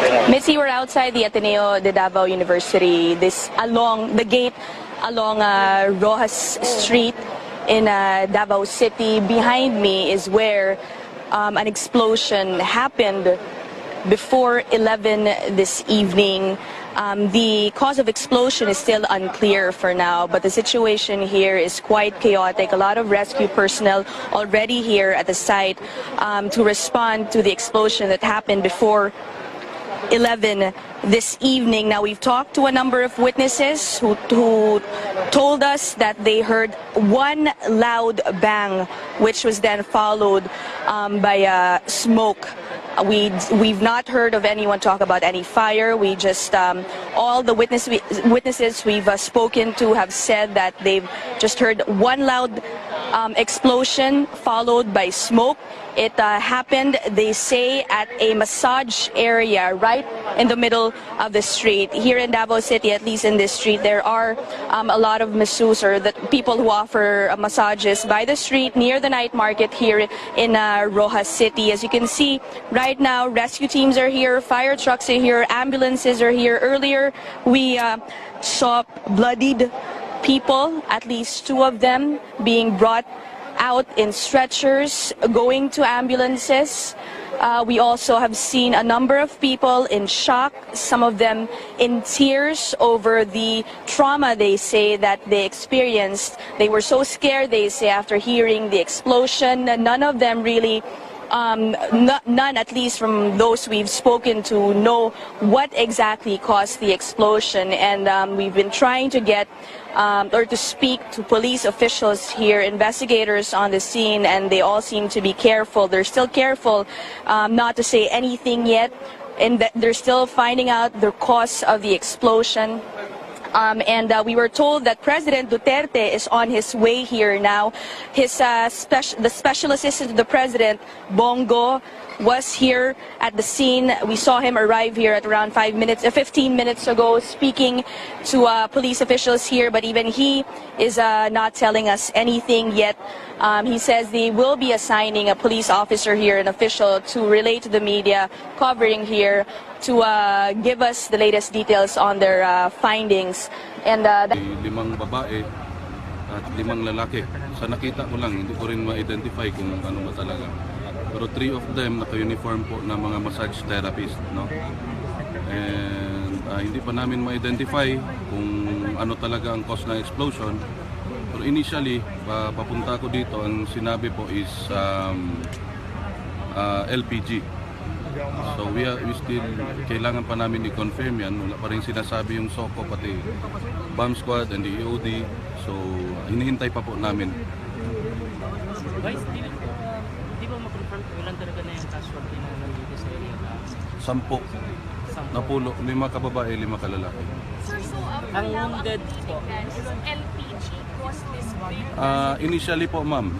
Mitzi, we're outside the Ateneo de Davao University. This along the gate along Rojas Street in Davao City. Behind me is where an explosion happened before 11 this evening. The cause of explosion is still unclear for now, but the situation here is quite chaotic. A lot of rescue personnel already here at the site to respond to the explosion that happened before 11 this evening. Now, we've talked to a number of witnesses who told us that they heard one loud bang, which was then followed by smoke. We've not heard of anyone talk about any fire. We just all the witnesses we've spoken to have said that they've just heard one loud explosion followed by smoke. It happened, they say, at a massage area right in the middle of the street. Here in Davao City, at least in this street, there are a lot of masseuse, or the people who offer massages by the street near the night market here in Rojas City. As you can see right now, rescue teams are here, fire trucks are here, ambulances are here. Earlier, we saw bloodied people, at least two of them, being brought out in stretchers, going to ambulances. We also have seen a number of people in shock, some of them in tears over the trauma they say that they experienced. They were so scared, they say, after hearing the explosion. None of them really none, at least from those we've spoken to, know what exactly caused the explosion. And we've been trying to get or to speak to police officials here, investigators on the scene, and they all seem to be careful. They're still careful not to say anything yet, and they're still finding out the cause of the explosion. And we were told that President Duterte is on his way here now. His the special assistant to the president, Bongo, was here at the scene. We saw him arrive here at around 15 minutes ago, speaking to police officials here, but even he is not telling us anything yet. He says they will be assigning a police officer here, an official, to relay to the media covering here, to give us the latest details on their findings. And limang babae at limang lalaki. Sa nakita ko lang, hindi ko rin ma-identify kung ano ba talaga. Pero 3 of them naka-uniform po na mga massage therapist, no? And hindi pa namin ma-identify kung ano talaga ang cause ng explosion. Pero initially, papunta ko dito, ang sinabi po is LPG. So we still, kailangan pa namin i-confirm yan. Wala pa rin sinasabi yung SOCO, pati bomb squad and the EOD. So hinihintay pa po namin. Di ba ma-confirm kung ilan talaga na yung casualty na nandito sa area? 10. Napulo, 5 kababae, 5 kalalaki. Sir, so ang wounded po, is LPG caused this fire? Initially po, ma'am,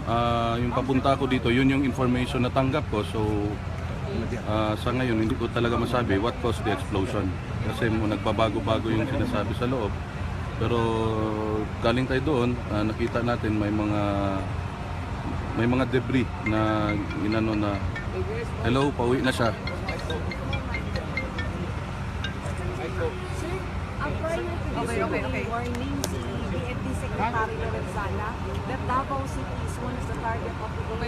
yung papunta ko dito, yun yung information na tanggap ko. So sa ngayon, hindi ko talaga masabi what caused the explosion. Kasi nagbabago-bago yung sinasabi sa loob. Pero galing tayo doon, nakita natin may mga debris na inano na, hello, pauwi na siya. Okay. Warning si BFD Secretary Lorenzana that Davao City is one of the target of the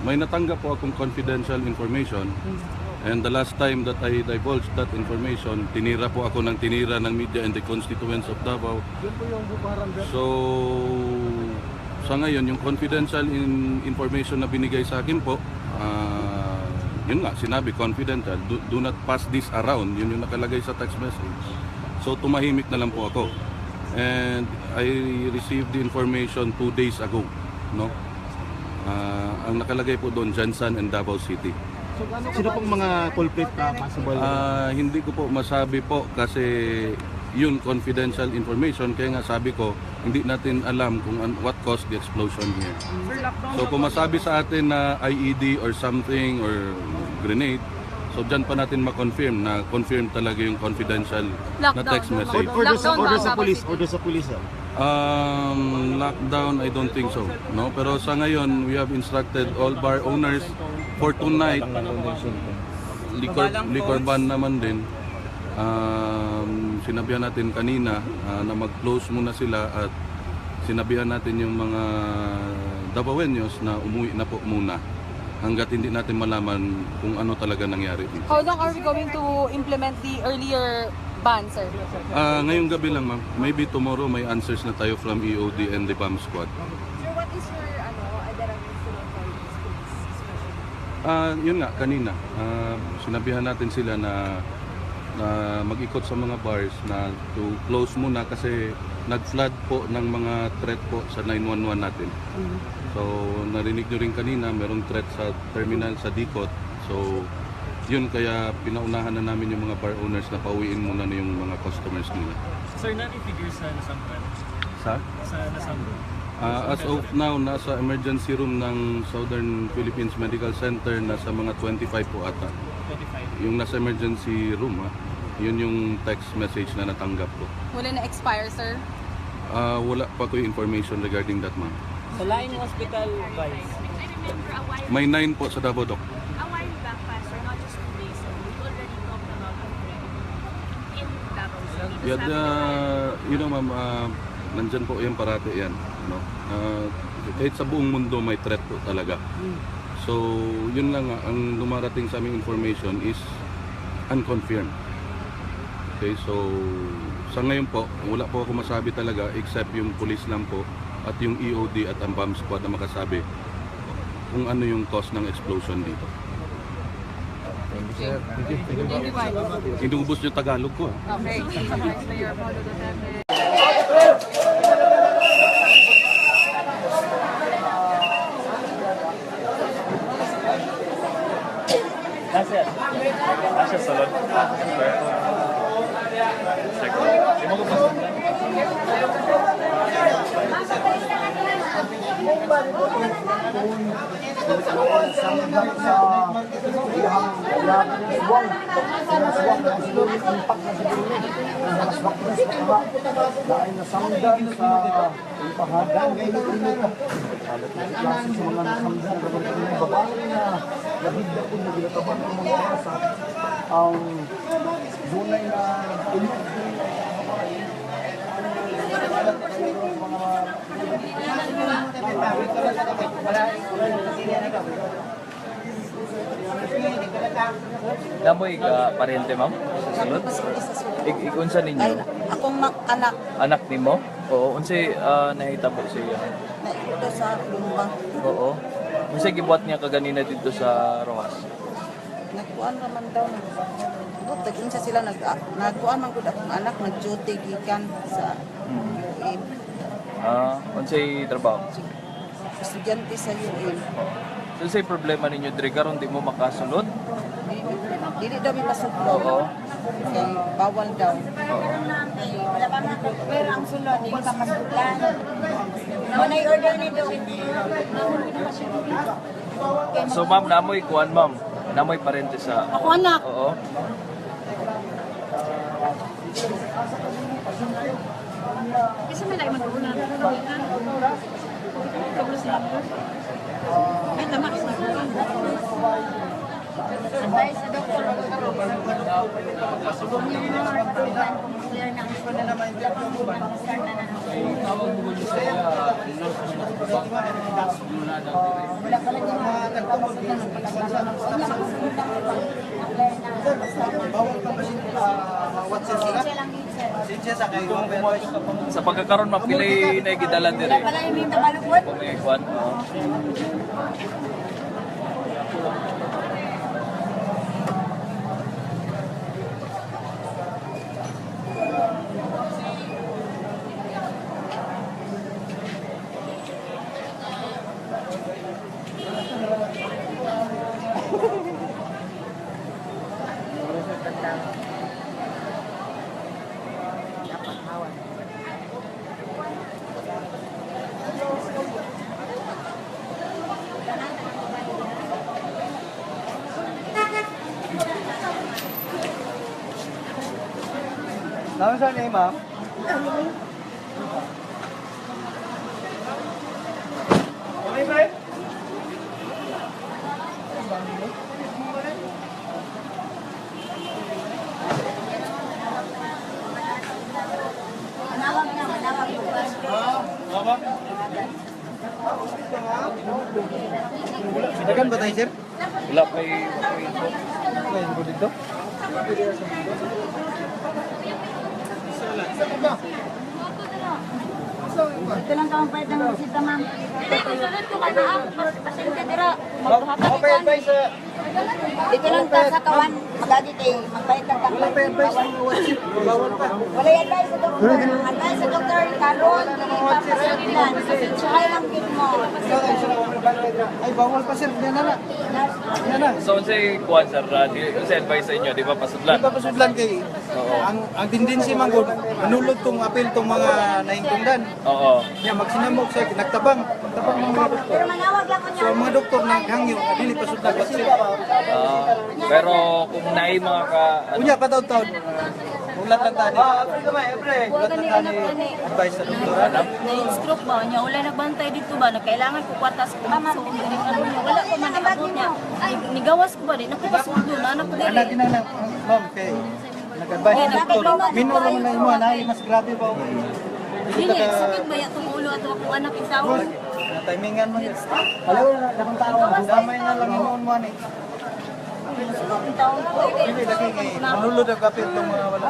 May natanggap po akong confidential information, and the last time that I divulged that information, tinira po ako ng tinira ng media and the constituents of Davao. So sa ngayon, yung confidential information na binigay sa akin po, yun nga, sinabi confidential, do not pass this around, yun yung nakalagay sa text message. So tumahimik na lang po ako, and I received the information 2 days ago, no? Ang nakalagay po doon, Jansan and Davao City. So, sino pong mga culprit na possible? Hindi ko po masabi po kasi yun confidential information, kaya nga sabi ko hindi natin alam kung what caused the explosion here. So kung masabi sa atin na IED or something or grenade, so dyan pa natin ma-confirm na confirm talaga yung confidential na text message. Order sa police. Lockdown, I don't think so. No, pero sa ngayon, we have instructed all bar owners for tonight. Liquor ban naman din. Sinabihan natin kanina na mag-close muna sila at sinabihan natin yung mga Davaoenos na umuwi na po muna hanggat hindi natin malaman kung ano talaga nangyari dito. How long are we going to implement the earlier ban, sir? Ngayong gabi lang, ma'am. Maybe tomorrow may answers na tayo from EOD and the bomb squad. Sir, what is your adarang incident for this especially? Yun nga, kanina. Sinabihan natin sila na mag-ikot sa mga bars na to close muna kasi nag-flood po ng mga threat po sa 911 natin. So, narinig nyo rin kanina, merong threat sa terminal sa Dikot. So, yun kaya pinaunahan na namin yung mga bar owners na pauwiin muna na yung mga customers nila. Sir, nani-figure sa nasampan? Sa? Sa nasampan? As of now, nasa emergency room ng Southern Philippines Medical Center, nasa mga 25 po ata. 25. Yung nasa emergency room, yun yung text message na natanggap ko. Wala na expire, sir? Wala pa ko yung information regarding that, ma'am. Sa Laing Hospital, Vice. May 9 po sa Davao, Doc. A while back, Pastor, not just 2 days ago, we already talked about a threat in Davao City. You know, ma'am, nandyan po yan parati yan. No? Kahit sa buong mundo may threat po talaga. So, yun lang nga, ang dumarating sa aming information is unconfirmed. Okay, so sa ngayon po, wala po ako masabi talaga except yung police lang po at yung EOD at ang bomb squad na makasabi kung ano yung cause ng explosion dito. Inubos yung Tagalog ko. Okay. Mayor Paulo Duterte. Nasa salon. Namoy ka parente, ma'am? Sa sulod? Ikunsa ninyo? Akong anak Anak nimo? Oo. Unsay nahitabo siya? na ito sa lumbang. Oo. Unsay gibuhat niya kaganina dito sa Rojas? Nagkuan naman daw. Tagin sa sila nagkuan man gud akong anak nag-duty gikan sa UN. Unsay trabaho? Estudyante sa UN. So unsay problema ninyo diri karon di mo makasulod? Dili daw mi pasudlo. Oo. Kay bawal daw. Wala pa na pero ang sulod, hindi ka pasudlan. Muna i-order nito. So ma'am, namoy kuan ma'am. Namoy parente sa Ako anak. Oo. Kasi may lagi mag-ulan. Ay, tama. Advice sa doktor. Hindi na naman matulungan kung clear na ang sulod. Wala pang start na na. Wala pa lang yung Sa pagkakaroon ma'am, pilay na gidala diri. wala yung may tabalukod. Kung may kuan. Oo. Naman sa name, ma'am? ba tayo, sir? Wala pa info. May info dito? Ito lang kang pwede ng bisita, ma'am. Sunod ko ka na ang pasensya dira. Okay, advice sa... Dito lang ta sa kawan, magagit eh, magbayad ka Wala pa advice sa mga WhatsApp. Bawal pa. Wala yung advice sa doktor. Advice sa doktor, karon, dili pa pasaglan. Try lang kit mo. Ay, bawal pa, sir. Yan na. Yan na. So, say, kuwan, sir, sa advice sa inyo, di ba, pasudlan? Di ba pasudlan kay ang tendency man gud manulod tong apil tong mga nahingtungdan. Oo. Nya magsinamok sa nagtabang mga doktor. Pero manawag lang ko So ang mga doktor naghangyo dili pasudlan kasi. Pero kung naay mga ka... Unya pa taon. Ulat lang tani. Ulat lang tani advice sa doktor. Na-stroke ba niya? Wala nagbantay dito ba? Kailangan ko kwatas ko. So, wala ko man nakabot niya. Nigawas ko ba din? Nakapasundo na anak ko din. Anak ina na ma'am kay nag-advise sa doktor. Minor man na imo na mas grabe ba. Dili, sakit ba itong ulo at akong anak itaw? Timingan mo. Hello, dakong tao. Damay na lang imong mo ni. Dili lagi kay manulod ang kapit tong mga wala.